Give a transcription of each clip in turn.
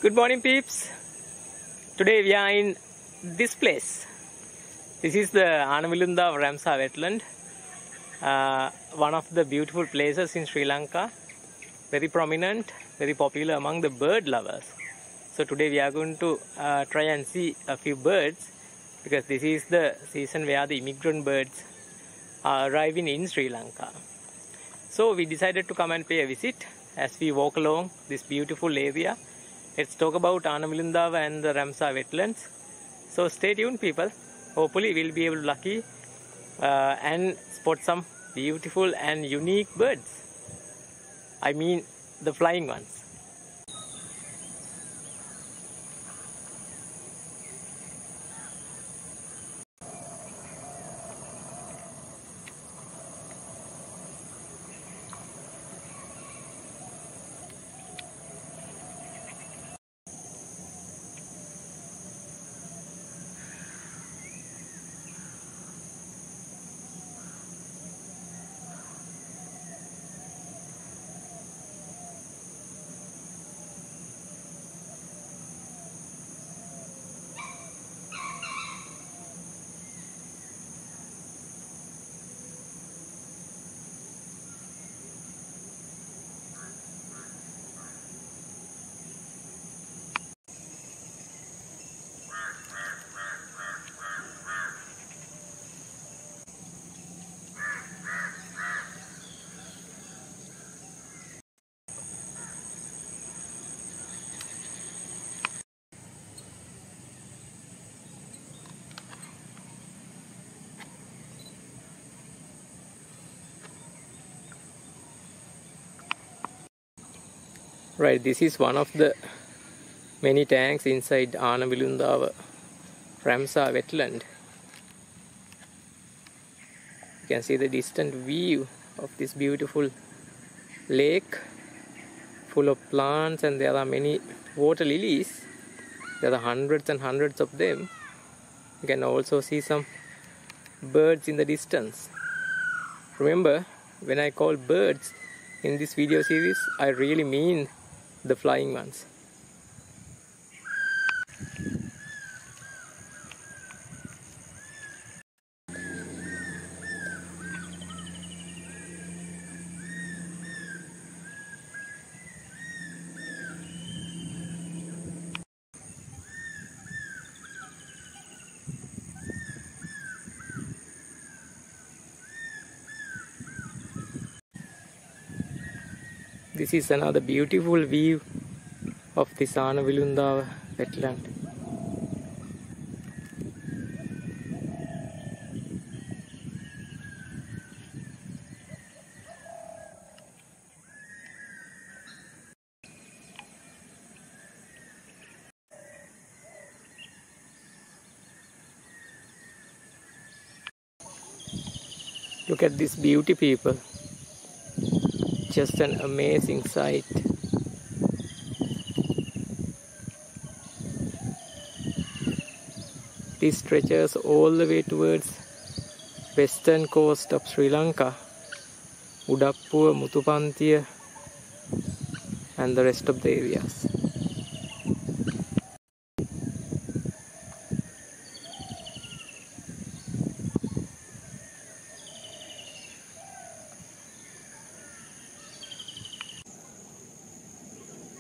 Good morning, peeps. Today we are in this place. This is the Anawilundawa Ramsar Wetland, one of the beautiful places in Sri Lanka. Very prominent, very popular among the bird lovers. So today we are going to try and see a few birds, because this is the season where the immigrant birds are arriving in Sri Lanka. So we decided to come and pay a visit as we walk along this beautiful area. Let's talk about Anawilundawa and the Ramsar Wetlands. So stay tuned, people. Hopefully we'll be able to lucky and spot some beautiful and unique birds. I mean the flying ones. Right, this is one of the many tanks inside Anawilundawa Ramsar Wetland. You can see the distant view of this beautiful lake full of plants, and there are many water lilies. There are hundreds and hundreds of them. You can also see some birds in the distance. Remember, when I call birds in this video series, I really mean the flying ones. This is another beautiful view of this Anawilundawa wetland. Look at this beauty, people. Just an amazing sight. This stretches all the way towards western coast of Sri Lanka, Udappuwa, Mutupanthiya, and the rest of the areas.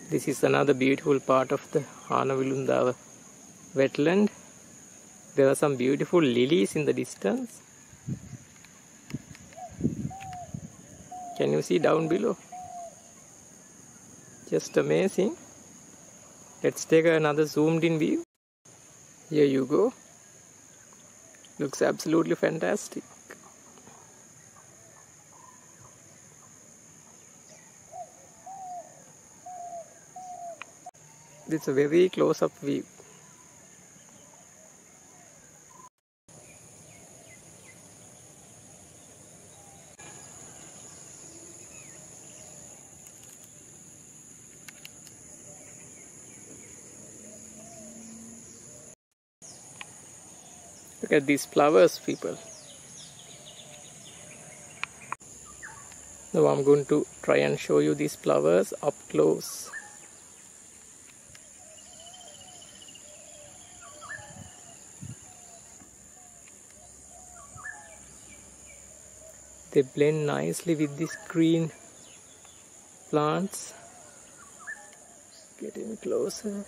This is another beautiful part of the Anawilundawa wetland. There are some beautiful lilies in the distance. Can you see down below? Just amazing. Let's take another zoomed in view. Here you go. Looks absolutely fantastic. This is a very close-up view. Look at these flowers, people. Now I'm going to try and show you these flowers up close. They blend nicely with these green plants. Getting closer.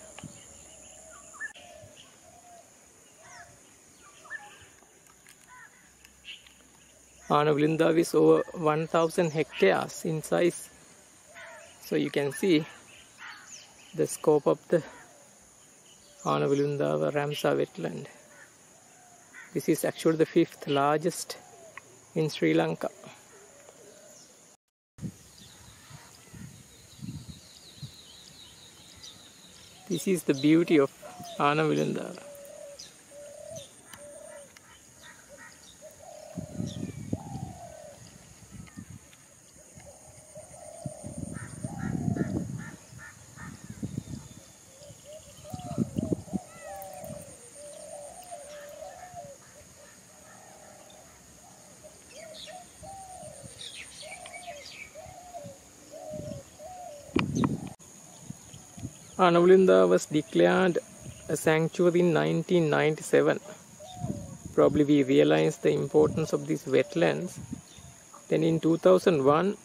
Anawilundawa is over 1000 hectares in size. So you can see the scope of the Anawilundawa Ramsar Wetland. This is actually the 5th largest in Sri Lanka. This is the beauty of Anawilundawa. Anawilundawa was declared a sanctuary in 1997. Probably we realized the importance of these wetlands. Then in 2001,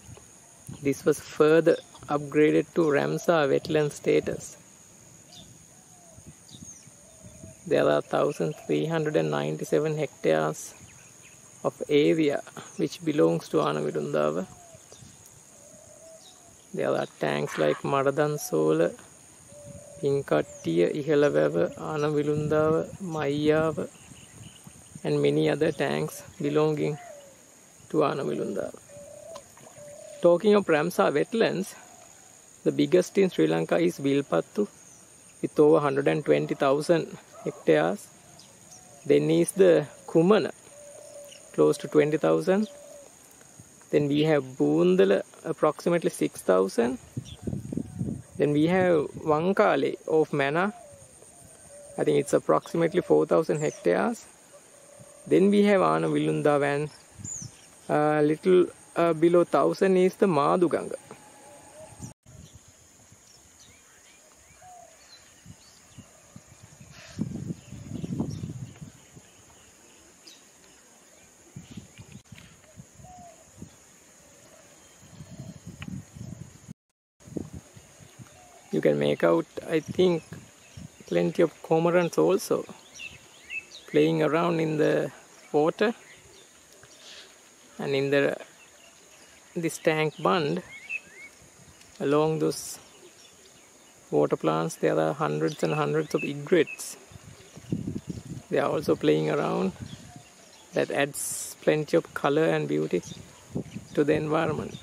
this was further upgraded to Ramsar Wetland status. There are 1,397 hectares of area which belongs to Anawilundawa. There are tanks like Maduganga, Pinkattiya, Ihalawawa, Anawilundawa, Mayawa, and many other tanks belonging to Anawilundawa. Talking of Ramsar wetlands, the biggest in Sri Lanka is Wilpattu with over 120,000 hectares. Then is the Kumana, close to 20,000. Then we have Bundala, approximately 6,000. Then we have Vankalai of Mana. I think it's approximately 4,000 hectares. Then we have Anawilundawa, and little below 1,000 is the Maduganga. You can make out, I think, plenty of cormorants also playing around in the water. And in this tank bund, along those water plants, there are hundreds and hundreds of egrets. They are also playing around. That adds plenty of color and beauty to the environment.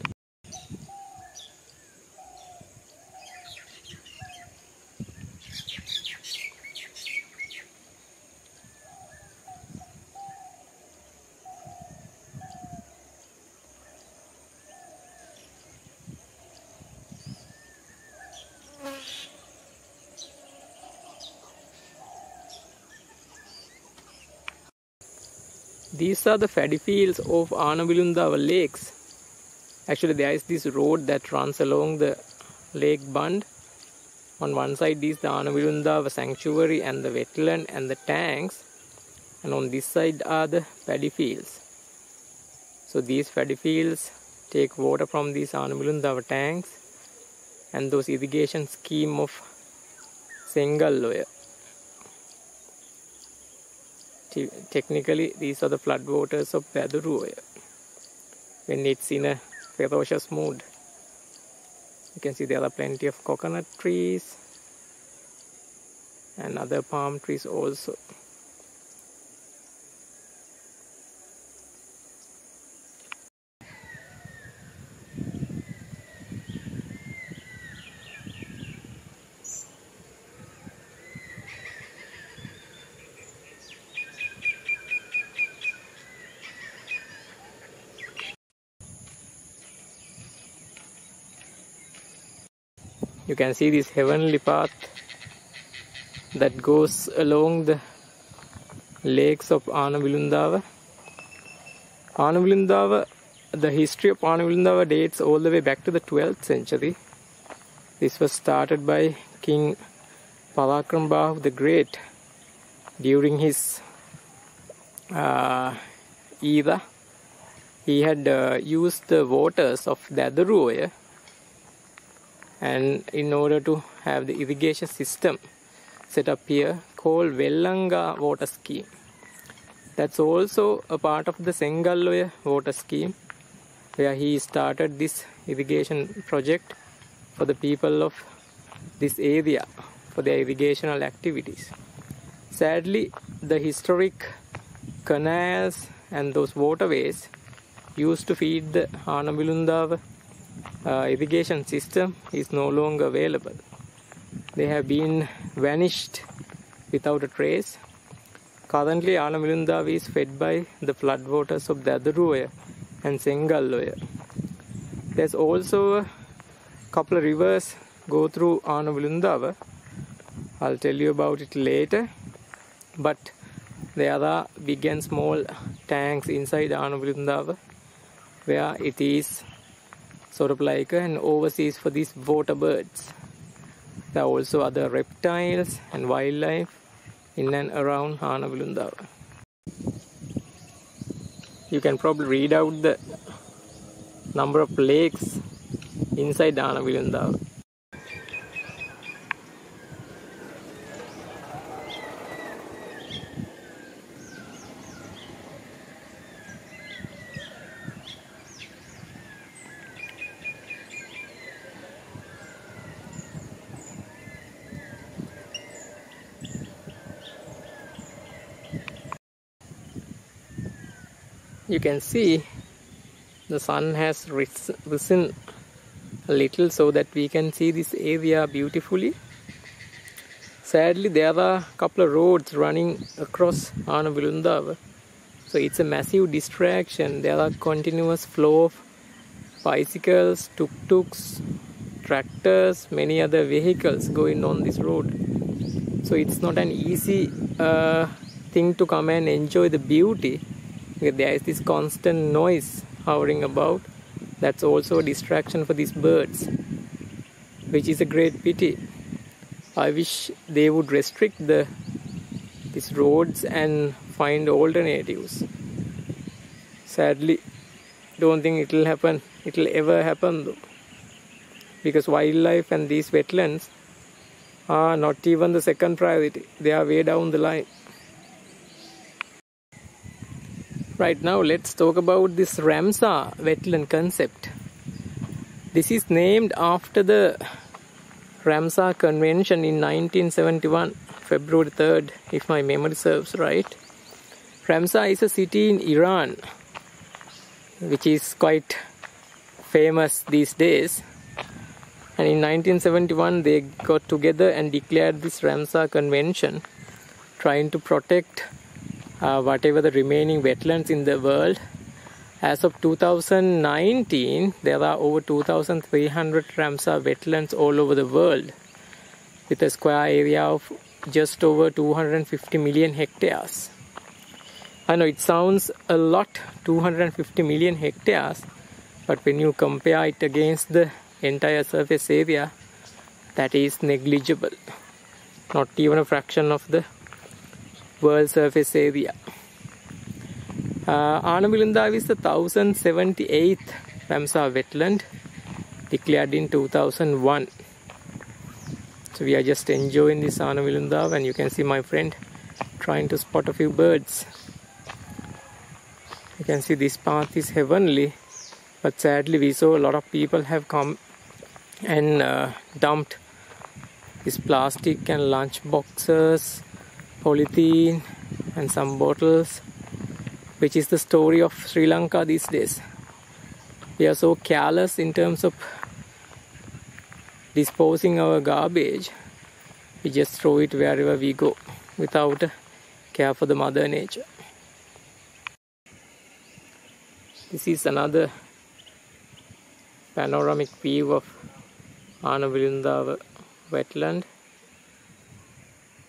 These are the paddy fields of Anawilundawa lakes. Actually, there is this road that runs along the lake bund. On one side is the Anawilundawa sanctuary and the wetland and the tanks. And on this side are the paddy fields. So these paddy fields take water from these Anawilundawa tanks and those irrigation scheme of Sengalloya. Technically, these are the floodwaters of Battuluoya when it's in a ferocious mood. You can see there are plenty of coconut trees and other palm trees also. You can see this heavenly path that goes along the lakes of Anawilundawa. Anawilundawa, the history of Anawilundawa dates all the way back to the 12th century. This was started by King Irresponsible the Great during his era. He he had used the waters of the Adhere, and in order to have the irrigation system set up here called Welanga water scheme. That's also a part of the Sengalloya water scheme, where he started this irrigation project for the people of this area for their irrigational activities. Sadly, the historic canals and those waterways used to feed the Anawilundawa irrigation system is no longer available. They have been vanished without a trace. Currently, Anawilundawa is fed by the floodwaters of the Adhere and Sengalloya. There's also a couple of rivers go through Anawilundawa. I'll tell you about it later. But there are big and small tanks inside Anawilundawa, where it is sort of like an oasis for these water birds. There are also other reptiles and wildlife in and around Anawilundawa. You can probably read out the number of lakes inside Anawilundawa. You can see the sun has risen a little so that we can see this area beautifully. Sadly, there are a couple of roads running across Anawilundawa, so it's a massive distraction. There are continuous flow of bicycles, tuk-tuks, tractors, many other vehicles going on this road. So it's not an easy thing to come and enjoy the beauty. There is this constant noise hovering about. That's also a distraction for these birds, which is a great pity. I wish they would restrict these roads and find alternatives. Sadly, don't think it'll happen. It'll ever happen though, because wildlife and these wetlands are not even the second priority. They are way down the line. Right now, let's talk about this Ramsar wetland concept. This is named after the Ramsar Convention in 1971, February 3rd, if my memory serves right. Ramsar is a city in Iran, which is quite famous these days. And in 1971, they got together and declared this Ramsar Convention, trying to protect whatever the remaining wetlands in the world. As of 2019, there are over 2,300 Ramsar wetlands all over the world, with a square area of just over 250 million hectares. I know it sounds a lot, 250 million hectares, but when you compare it against the entire surface area, that is negligible. Not even a fraction of the world surface area. Anawilundawa is the 1078th Ramsar wetland, declared in 2001. So we are just enjoying this Anawilundawa, and you can see my friend trying to spot a few birds. You can see this path is heavenly, but sadly we saw a lot of people have come and dumped this plastic and lunch boxes, polythene and some bottles, which is the story of Sri Lanka these days. We are so careless in terms of disposing our garbage. We just throw it wherever we go without care for the mother nature. This is another panoramic view of Anawilundawa wetland.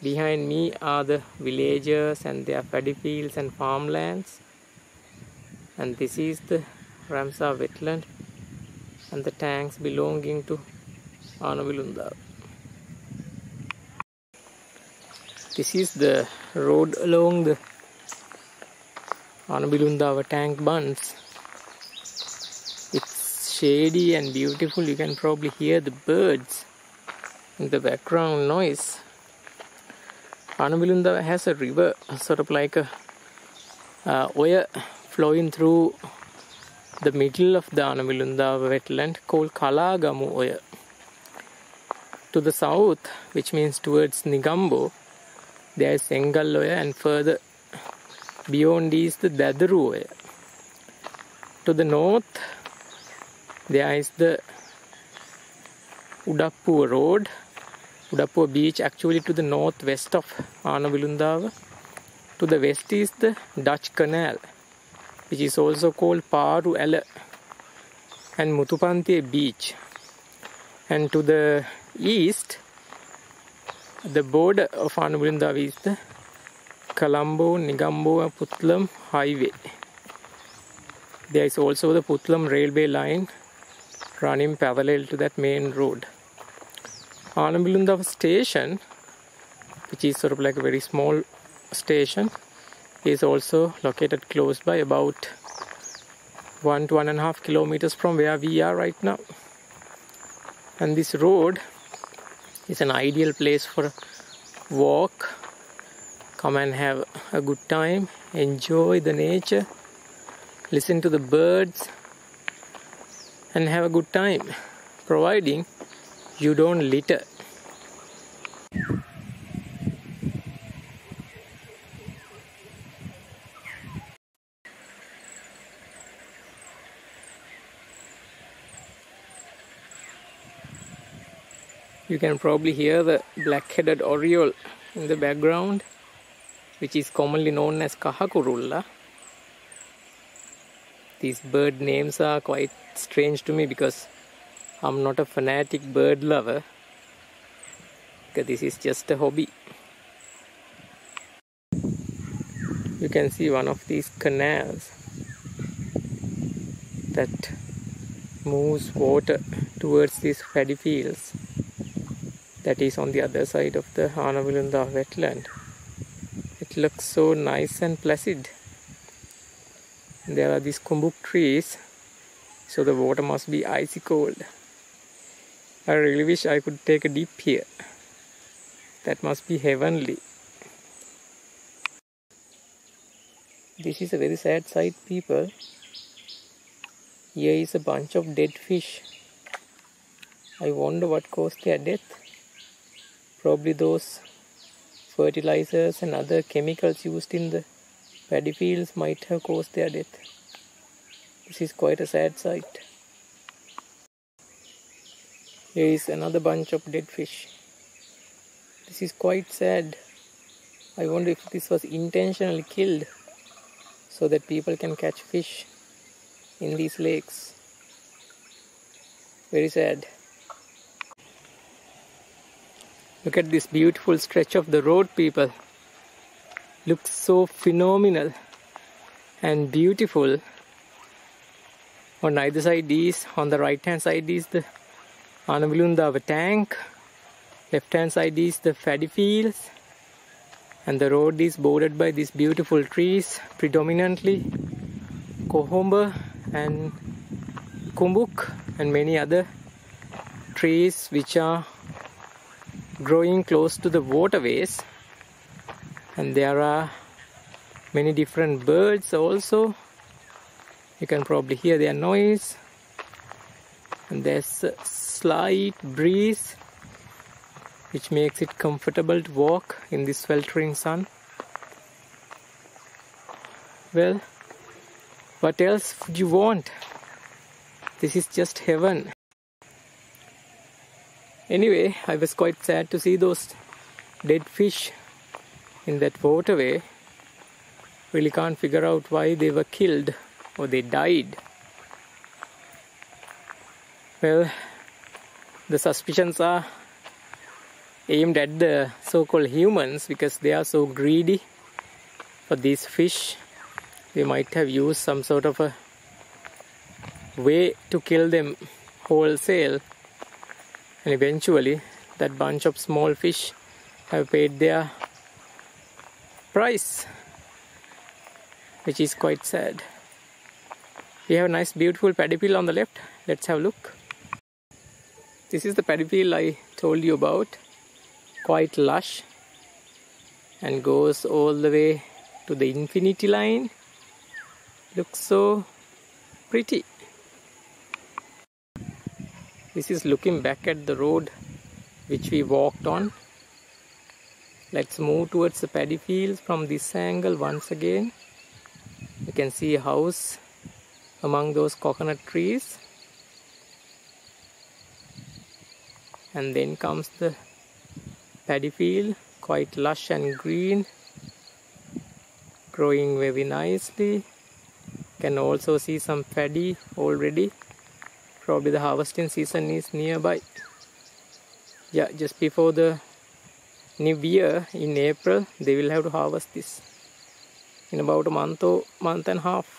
Behind me are the villagers and their paddy fields and farmlands. And this is the Ramsar wetland and the tanks belonging to Anawilundawa. This is the road along the Anawilundawa tank bunds. shady and beautiful. You can probably hear the birds in the background noise. Anawilundawa has a river, sort of like a Oya, flowing through the middle of the Anawilundawa wetland called Kalagamu Oya. To the south, which means towards Negombo, there is Engal Oya, and further beyond is the Daduru Oya. To the north, there is the Udappuwa Road, Udappuwa Beach, actually to the northwest of Anawilundawa. To the west is the Dutch Canal, which is also called Paru Ala, and Muthupantiya Beach. And to the east, the border of Anawilundawa is the Colombo, Negombo and Puttalam highway. There is also the Puttalam railway line running parallel to that main road. Anawilundawa station, which is sort of like a very small station, is also located close by, about 1 to 1.5 kilometers from where we are right now. And this road is an ideal place for a walk. Come and have a good time, enjoy the nature, listen to the birds and have a good time, providing you don't litter. You can probably hear the black-headed oriole in the background, which is commonly known as Kahakurulla. These bird names are quite strange to me because I'm not a fanatic bird lover, because this is just a hobby. You can see one of these canals that moves water towards these paddy fields that is on the other side of the Anawilundawa wetland. It looks so nice and placid. There are these kumbuk trees, so the water must be icy cold. I really wish I could take a dip here. That must be heavenly. This is a very sad sight, people. Here is a bunch of dead fish. I wonder what caused their death. Probably those fertilizers and other chemicals used in the paddy fields might have caused their death. This is quite a sad sight. Here is another bunch of dead fish. This is quite sad. I wonder if this was intentionally killed so that people can catch fish in these lakes. Very sad. Look at this beautiful stretch of the road, people. Looks so phenomenal and beautiful. On either side is, on the right hand side is the Anawilundawa tank. Left hand side is the paddy fields. And the road is bordered by these beautiful trees, predominantly kohomba and kumbuk and many other trees which are growing close to the waterways. And there are many different birds also. You can probably hear their noise. And there's a slight breeze which makes it comfortable to walk in this sweltering sun. Well, what else would you want? This is just heaven. Anyway, I was quite sad to see those dead fish in that waterway. Really can't figure out why they were killed or they died. Well, the suspicions are aimed at the so-called humans because they are so greedy for these fish. They might have used some sort of a way to kill them wholesale. And eventually, that bunch of small fish have paid their price, which is quite sad. We have a nice beautiful paddy field on the left. Let's have a look. This is the paddy field I told you about. Quite lush and goes all the way to the infinity line. Looks so pretty. This is looking back at the road which we walked on. Let's move towards the paddy fields from this angle once again. You can see a house among those coconut trees. And then comes the paddy field, quite lush and green, growing very nicely. Can also see some paddy already. Probably the harvesting season is nearby. Yeah, just before the new year in April, they will have to harvest this in about a month or month and a half.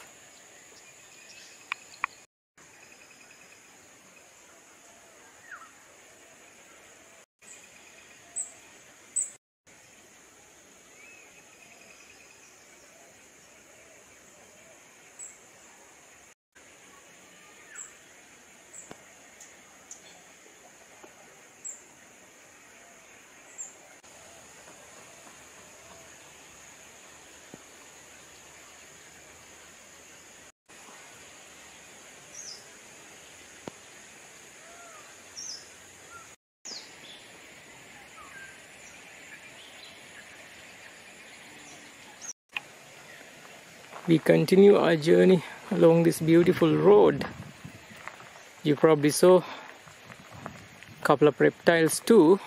We continue our journey along this beautiful road. You probably saw a couple of reptiles too.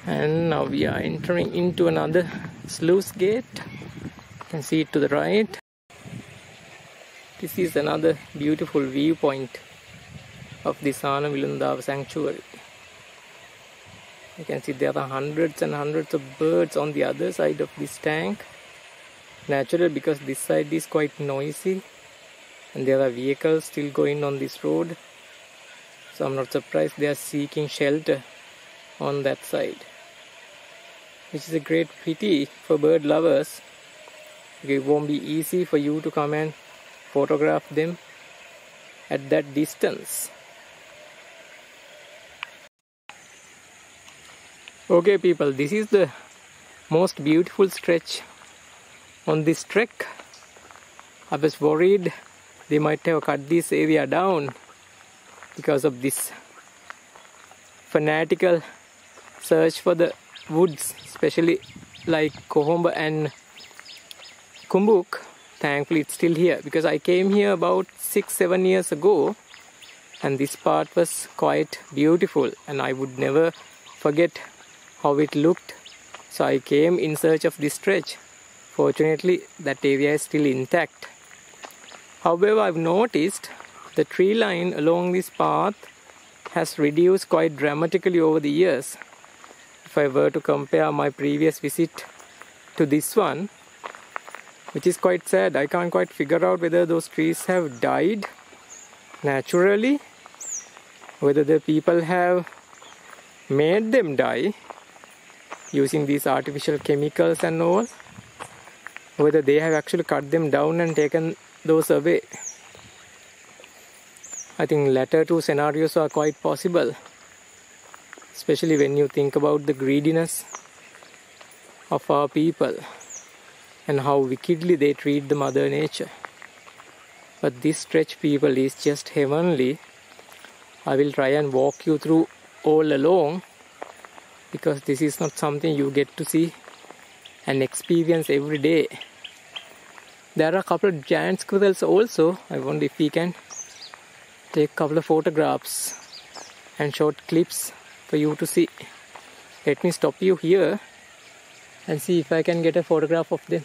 And now we are entering into another sluice gate. You can see it to the right. This is another beautiful viewpoint of this Anawilundawa sanctuary. You can see there are hundreds and hundreds of birds on the other side of this tank. Natural, because this side is quite noisy and there are vehicles still going on this road, so I'm not surprised they are seeking shelter on that side, which is a great pity for bird lovers. It won't be easy for you to come and photograph them at that distance. Okay people, this is the most beautiful stretch on this trek. I was worried they might have cut this area down because of this fanatical search for the woods, especially like Kohomba and Kumbuk. Thankfully it's still here, because I came here about 6-7 years ago and this part was quite beautiful and I would never forget how it looked. So I came in search of this stretch. Fortunately, that area is still intact. However, I've noticed the tree line along this path has reduced quite dramatically over the years. If I were to compare my previous visit to this one, which is quite sad, I can't quite figure out whether those trees have died naturally, whether the people have made them die using these artificial chemicals and all, whether they have actually cut them down and taken those away. I think latter two scenarios are quite possible, especially when you think about the greediness of our people and how wickedly they treat the mother nature. But this stretch, people, is just heavenly. I will try and walk you through all along, because this is not something you get to see and experience every day. There are a couple of giant squirrels also. I wonder if we can take a couple of photographs and short clips for you to see. Let me stop you here and see if I can get a photograph of them.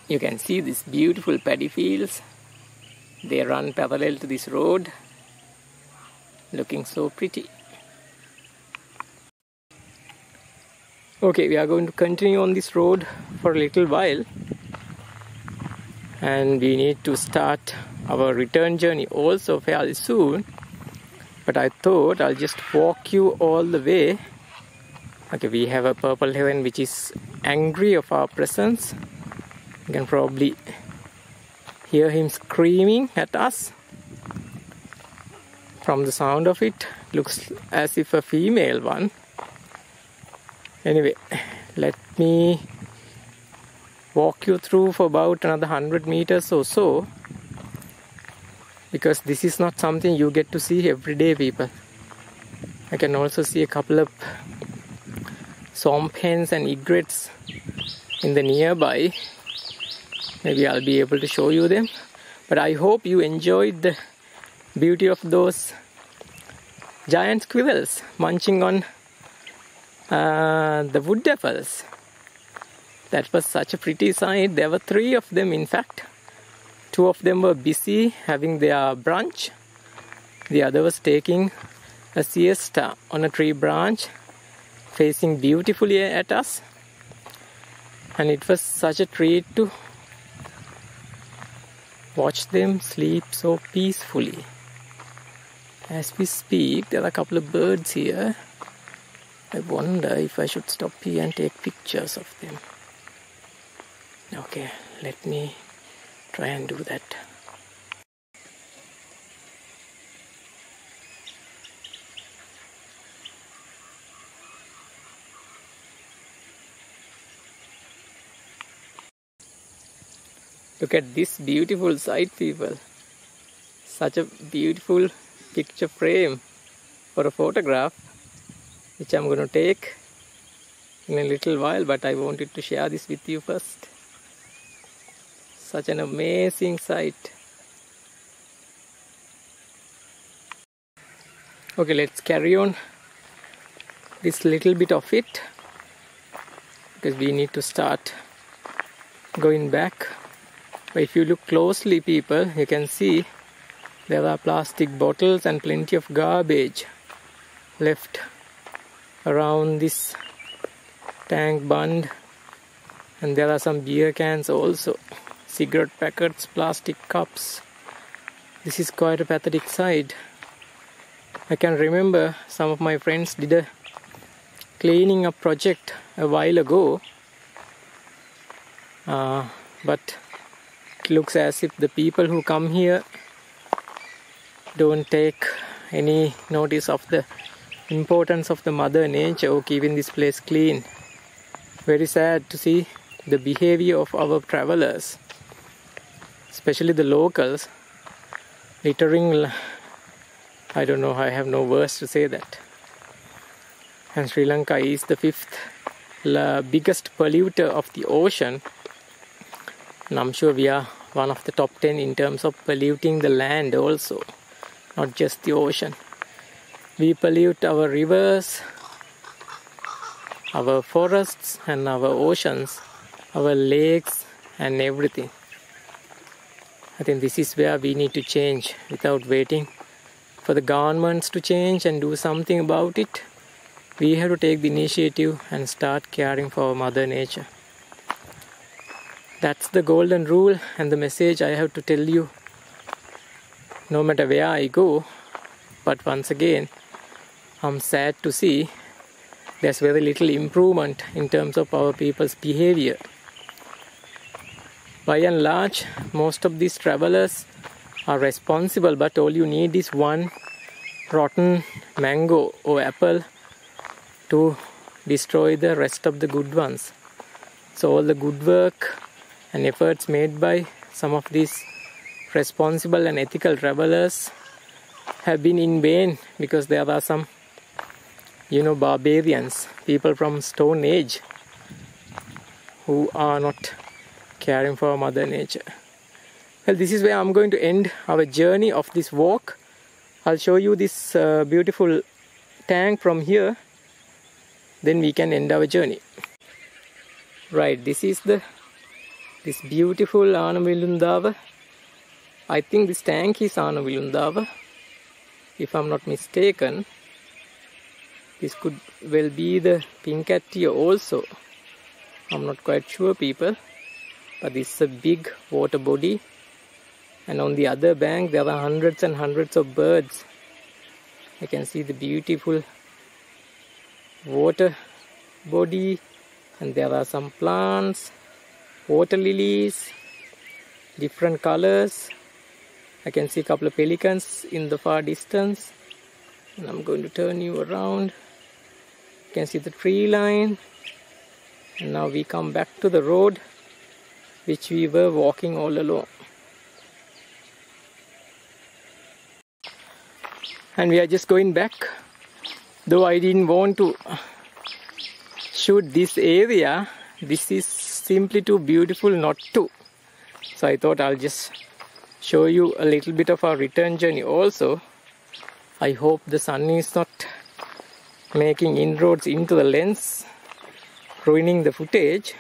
You can see these beautiful paddy fields. They run parallel to this road, looking so pretty. Okay, we are going to continue on this road for a little while, and we need to start our return journey also fairly soon, but I thought I'll just walk you all the way. Okay, we have a purple heron which is angry of our presence. You can probably hear him screaming at us. From the sound of it, looks as if a female one. Anyway, let me walk you through for about another 100 meters or so, because this is not something you get to see every day, people. I can also see a couple of swamp hens and egrets in the nearby. Maybe I'll be able to show you them, but I hope you enjoyed the beauty of those giant squirrels munching on the wood apples. That was such a pretty sight. There were 3 of them, in fact. 2 of them were busy having their brunch. The other was taking a siesta on a tree branch, facing beautifully at us. And it was such a treat to watch them sleep so peacefully. As we speak, there are a couple of birds here. I wonder if I should stop here and take pictures of them. Okay, let me try and do that. Look at this beautiful sight, people. Such a beautiful picture frame for a photograph, which I'm going to take in a little while, but I wanted to share this with you first. Such an amazing sight. Okay, let's carry on this little bit of it, because we need to start going back. But if you look closely, people, you can see there are plastic bottles and plenty of garbage left around this tank bund, and there are some beer cans also, cigarette packets, plastic cups. This is quite a pathetic sight. I can remember some of my friends did a cleaning up project a while ago, but it looks as if the people who come here don't take any notice of the importance of the mother nature or keeping this place clean. Very sad to see the behavior of our travelers, especially the locals, littering. I don't know, I have no words to say that. And Sri Lanka is the 5th biggest polluter of the ocean, and I'm sure we are one of the top 10 in terms of polluting the land also, not just the ocean. We pollute our rivers, our forests and our oceans, our lakes and everything. I think this is where we need to change without waiting for the governments to change and do something about it. We have to take the initiative and start caring for Mother Nature. That's the golden rule and the message I have to tell you no matter where I go. But once again, I'm sad to see there's very little improvement in terms of our people's behavior. By and large, most of these travelers are responsible, but all you need is one rotten mango or apple to destroy the rest of the good ones. So all the good work and efforts made by some of these responsible and ethical travelers have been in vain, because there are some, barbarians, people from Stone Age, who are not caring for Mother Nature. Well, this is where I'm going to end our journey of this walk. I'll show you this beautiful tank from here, then we can end our journey. Right, this is the This beautiful Anawilundawa. I think this tank is Anawilundawa, if I'm not mistaken. This could well be the pink adhere also. I'm not quite sure, people. But this is a big water body. And on the other bank there are hundreds and hundreds of birds. I can see the beautiful water body. And there are some plants, water lilies, different colors. I can see a couple of pelicans in the far distance. And I'm going to turn you around. You can see the tree line. And now we come back to the road which we were walking all along. And we are just going back. Though I didn't want to shoot this area, this is simply too beautiful not to. So I thought I'll just show you a little bit of our return journey also. I hope the sun is not making inroads into the lens, ruining the footage.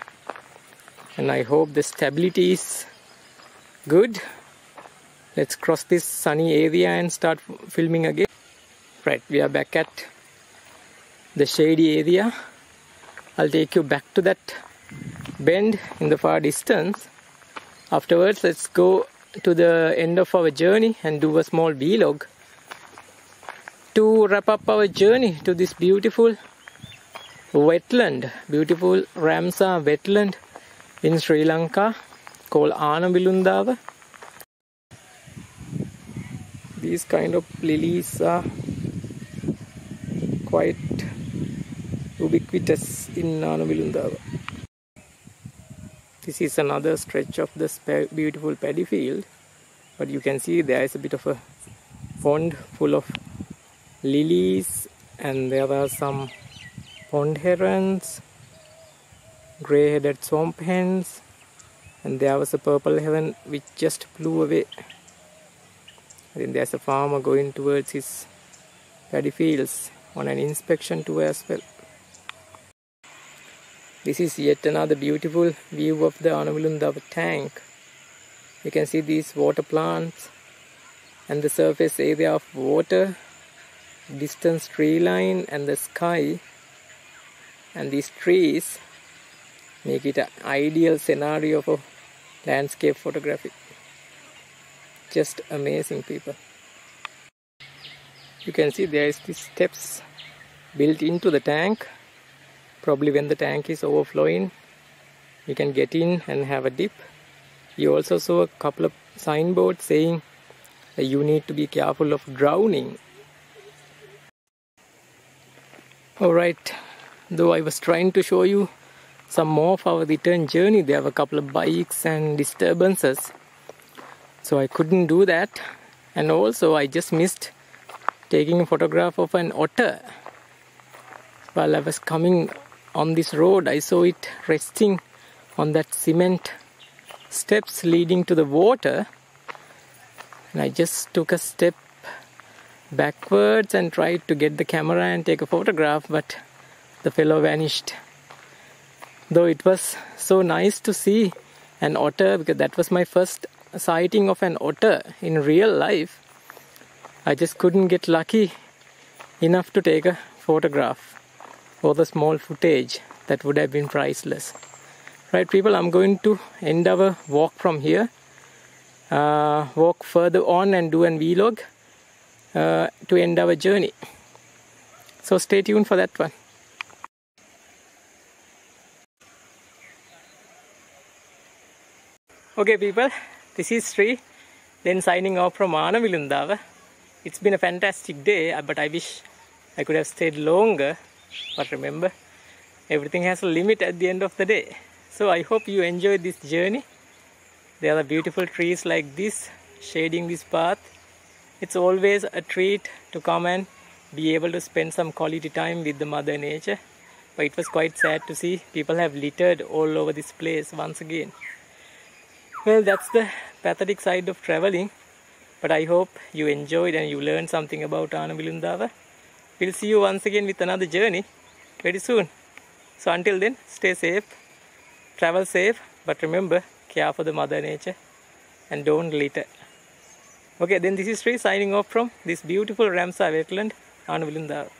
And I hope the stability is good. Let's cross this sunny area and start filming again. Right, we are back at the shady area. I'll take you back to that bend in the far distance. Afterwards, let's go to the end of our journey and do a small vlog to wrap up our journey to this beautiful wetland, beautiful Ramsar Wetland in Sri Lanka called Anawilundawa. These kind of lilies are quite ubiquitous in Anawilundawa. This is another stretch of this beautiful paddy field, but you can see there is a bit of a pond full of lilies, and there are some pond herons, grey-headed swamp hens, and there was a purple heron which just flew away. I think there's a farmer going towards his paddy fields on an inspection tour as well. This is yet another beautiful view of the Anawilundawa tank. You can see these water plants and the surface area of water, distance tree line and the sky, and these trees make it an ideal scenario for landscape photography. Just amazing, people. You can see there is these steps built into the tank. Probably when the tank is overflowing, you can get in and have a dip. You also saw a couple of signboards saying that you need to be careful of drowning. Alright, though I was trying to show you some more of our return journey, there were a couple of bikes and disturbances. So I couldn't do that. And also I just missed taking a photograph of an otter. While I was coming on this road, I saw it resting on that cement steps leading to the water. And I just took a step backwards and tried to get the camera and take a photograph, but the fellow vanished. Though it was so nice to see an otter, because that was my first sighting of an otter in real life, I just couldn't get lucky enough to take a photograph or the small footage. That would have been priceless. Right, people, I'm going to end our walk from here, walk further on and do an vlog to end our journey. So stay tuned for that one. Okay, people, this is Sri, then signing off from Anawilundawa. It's been a fantastic day, but I wish I could have stayed longer. But remember, everything has a limit at the end of the day. So I hope you enjoyed this journey. There are beautiful trees like this shading this path. It's always a treat to come and be able to spend some quality time with the Mother Nature. But it was quite sad to see people have littered all over this place once again. Well, that's the pathetic side of traveling. But I hope you enjoyed and you learned something about Anawilundawa. We'll see you once again with another journey very soon. So until then, stay safe, travel safe, but remember, care for the mother nature, and don't litter. Okay, then this is Sri signing off from this beautiful Ramsar Wetland, Anawilundawa.